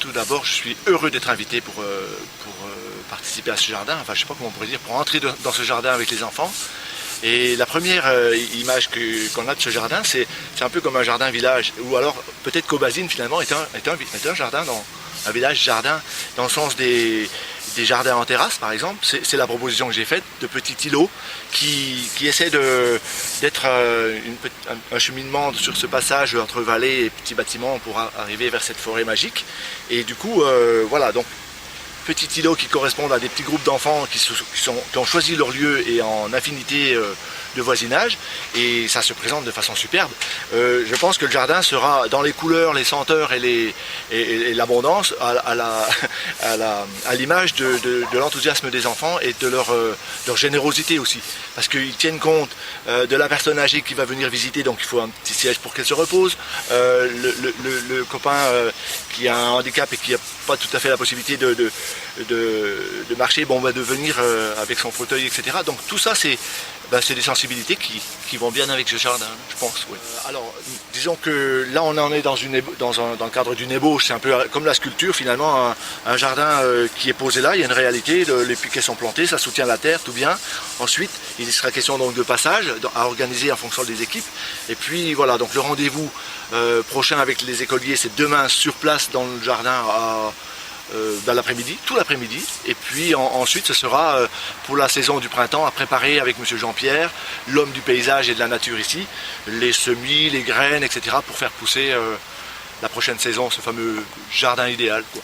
tout d'abord, je suis heureux d'être invité pour participer à ce jardin, enfin je sais pas comment on pourrait dire, pour entrer dans ce jardin avec les enfants. Et la première image qu'on a de ce jardin, c'est un peu comme un jardin village, ou alors peut-être qu'Aubazine finalement est un jardin, un village jardin, dans le sens des jardins en terrasse par exemple. C'est la proposition que j'ai faite, de petits îlots qui essaient d'être un cheminement sur ce passage entre vallées et petits bâtiments pour arriver vers cette forêt magique. Et du coup, voilà, donc petits îlots qui correspondent à des petits groupes d'enfants qui ont choisi leur lieu et en affinité de voisinage, et ça se présente de façon superbe. Je pense que le jardin sera dans les couleurs, les senteurs et l'abondance à l'image de l'enthousiasme des enfants et de leur générosité aussi, parce qu'ils tiennent compte de la personne âgée qui va venir visiter, donc il faut un petit siège pour qu'elle se repose, le copain qui a un handicap et qui n'a pas tout à fait la possibilité de marcher, de venir avec son fauteuil, etc. Donc tout ça, c'est des sensibilités qui vont bien avec ce jardin, je pense. Oui. Alors, disons que là, on en est dans le cadre d'une ébauche, c'est un peu comme la sculpture, finalement, un jardin qui est posé là, il y a une réalité, les piquets sont plantés, ça soutient la terre, tout bien. Ensuite, il sera question donc de passage à organiser en fonction des équipes. Et puis voilà, donc le rendez-vous prochain avec les écoliers, c'est demain sur place dans le jardin dans l'après-midi, tout l'après-midi, et puis ensuite ce sera pour la saison du printemps à préparer avec M. Jean-Pierre, l'homme du paysage et de la nature ici, les semis, les graines, etc. pour faire pousser la prochaine saison, ce fameux jardin idéal, quoi.